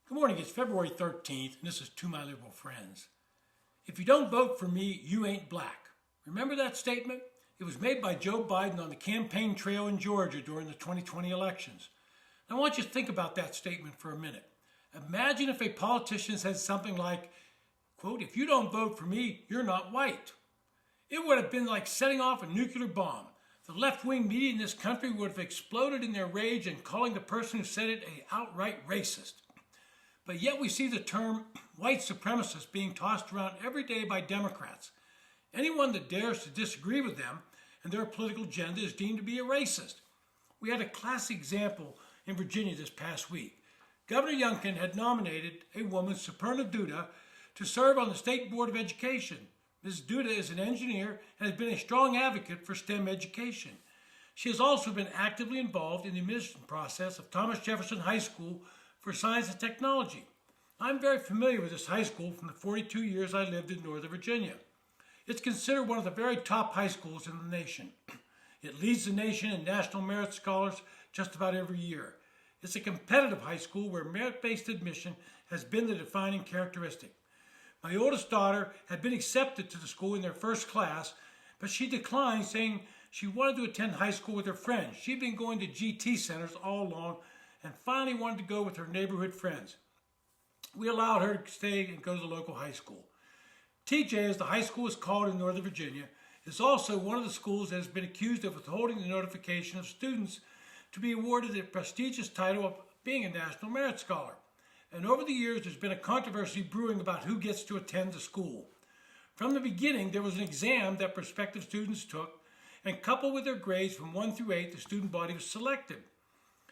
Good morning, it's February 13th, and this is To My Liberal Friends. If you don't vote for me, you ain't black. Remember that statement? It was made by Joe Biden on the campaign trail in Georgia during the 2020 elections. Now, I want you to think about that statement for a minute. Imagine if a politician said something like, quote, "If you don't vote for me, you're not white." It would have been like setting off a nuclear bomb. The left-wing media in this country would have exploded in their rage and calling the person who said it an outright racist. But yet we see the term white supremacist being tossed around every day by Democrats. Anyone that dares to disagree with them and their political agenda is deemed to be a racist. We had a classic example in Virginia this past week. Governor Youngkin had nominated a woman, Superna Duda, to serve on the State Board of Education. Ms. Duda is an engineer and has been a strong advocate for STEM education. She has also been actively involved in the admission process of Thomas Jefferson High School for Science and Technology. I'm very familiar with this high school from the 42 years I lived in Northern Virginia. It's considered one of the very top high schools in the nation. It leads the nation in National Merit Scholars just about every year. It's a competitive high school where merit-based admission has been the defining characteristic. My oldest daughter had been accepted to the school in their first class, but she declined, saying she wanted to attend high school with her friends. She'd been going to GT centers all along and finally wanted to go with her neighborhood friends. We allowed her to stay and go to the local high school. TJ, as the high school is called in Northern Virginia, is also one of the schools that has been accused of withholding the notification of students to be awarded the prestigious title of being a National Merit Scholar. And over the years, there's been a controversy brewing about who gets to attend the school. From the beginning, there was an exam that prospective students took, and coupled with their grades from 1 through 8, the student body was selected.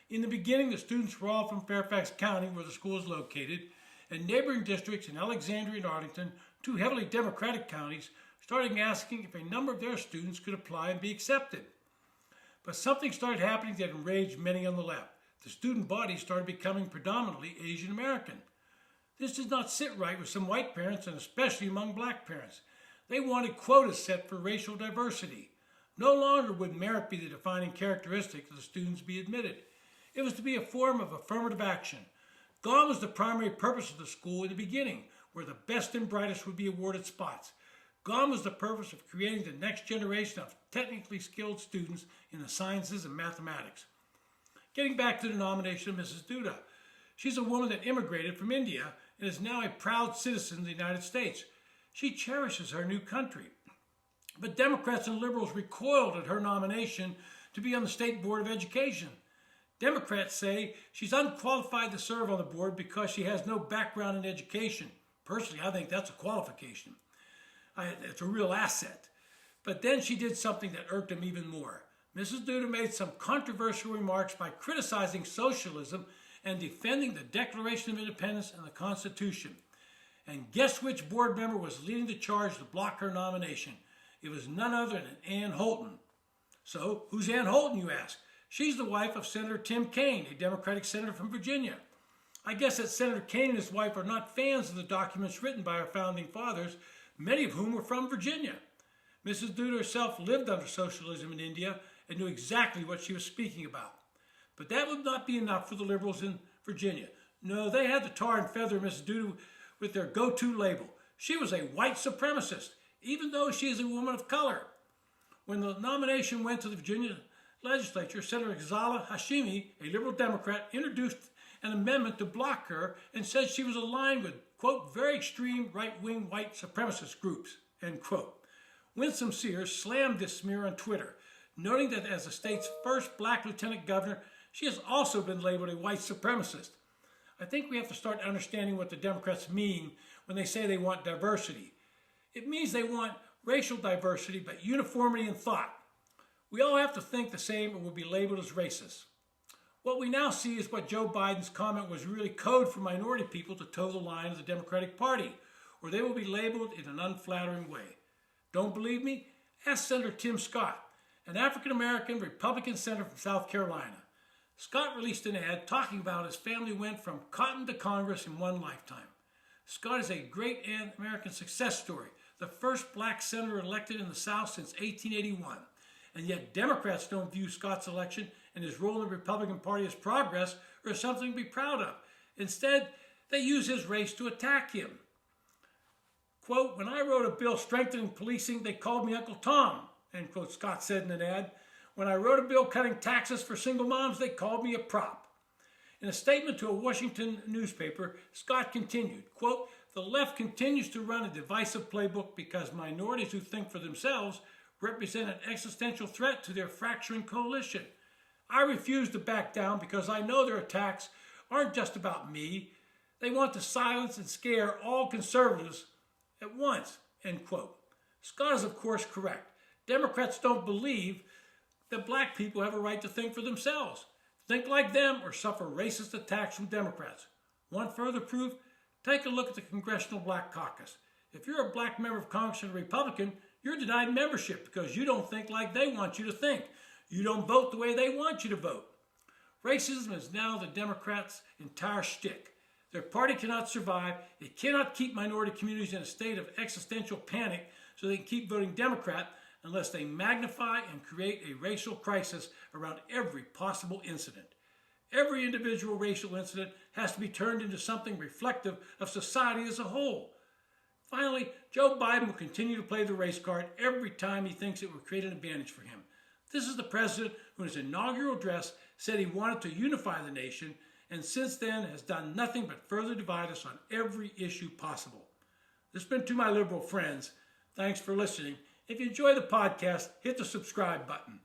In the beginning, the students were all from Fairfax County, where the school is located, and neighboring districts in Alexandria and Arlington, two heavily Democratic counties, started asking if a number of their students could apply and be accepted. But something started happening that enraged many on the left. The student body started becoming predominantly Asian American. This did not sit right with some white parents, and especially among black parents. They wanted quotas set for racial diversity. No longer would merit be the defining characteristic of the students be admitted. It was to be a form of affirmative action. Gone was the primary purpose of the school in the beginning, where the best and brightest would be awarded spots. Gone was the purpose of creating the next generation of technically skilled students in the sciences and mathematics. Getting back to the nomination of Mrs. Duda, she's a woman that immigrated from India and is now a proud citizen of the United States. She cherishes her new country. But Democrats and liberals recoiled at her nomination to be on the State Board of Education. Democrats say she's unqualified to serve on the board because she has no background in education. Personally, I think that's a qualification. It's a real asset. But then she did something that irked him even more. Mrs. Duda made some controversial remarks by criticizing socialism and defending the Declaration of Independence and the Constitution. And guess which board member was leading the charge to block her nomination? It was none other than Ann Holton. So, who's Ann Holton, you ask? She's the wife of Senator Tim Kaine, a Democratic senator from Virginia. I guess that Senator Kaine and his wife are not fans of the documents written by our founding fathers, many of whom were from Virginia. Mrs. Duda herself lived under socialism in India and knew exactly what she was speaking about. But that would not be enough for the liberals in Virginia. No, they had to tar and feather Mrs. Duda with their go-to label. She was a white supremacist, even though she is a woman of color. When the nomination went to the Virginia legislature, Senator Ghazala Hashimi, a liberal Democrat, introduced an amendment to block her and said she was aligned with, quote, very extreme right-wing white supremacist groups, end quote. Winsome Sears slammed this smear on Twitter, noting that as the state's first black lieutenant governor, she has also been labeled a white supremacist. I think we have to start understanding what the Democrats mean when they say they want diversity. It means they want racial diversity, but uniformity in thought. We all have to think the same or we'll be labeled as racist. What we now see is what Joe Biden's comment was really code for minority people to toe the line of the Democratic Party, or they will be labeled in an unflattering way. Don't believe me? Ask Senator Tim Scott, an African-American Republican senator from South Carolina. Scott released an ad talking about his family went from cotton to Congress in one lifetime. Scott is a great American success story, the first black senator elected in the South since 1881. And yet Democrats don't view Scott's election and his role in the Republican Party as progress or as something to be proud of. Instead, They use his race to attack him. Quote, when I wrote a bill strengthening policing, they called me Uncle Tom, end quote, Scott said in an ad. When I wrote a bill cutting taxes for single moms, they called me a prop. In a statement to a Washington newspaper, Scott continued, quote, the left continues to run a divisive playbook because minorities who think for themselves represent an existential threat to their fracturing coalition. I refuse to back down because I know their attacks aren't just about me. They want to silence and scare all conservatives at once, end quote. Scott is, of course, correct. Democrats don't believe that black people have a right to think for themselves, think like them, or suffer racist attacks from Democrats. Want further proof? Take a look at the Congressional Black Caucus. If you're a black member of Congress and a Republican, you're denied membership because you don't think like they want you to think. You don't vote the way they want you to vote. Racism is now the Democrats' entire shtick. Their party cannot survive. It cannot keep minority communities in a state of existential panic so they can keep voting Democrat unless they magnify and create a racial crisis around every possible incident. Every individual racial incident has to be turned into something reflective of society as a whole. Finally, Joe Biden will continue to play the race card every time he thinks it will create an advantage for him. This is the president who in his inaugural address said he wanted to unify the nation, and since then has done nothing but further divide us on every issue possible. This has been To My Liberal Friends. Thanks for listening. If you enjoy the podcast, hit the subscribe button.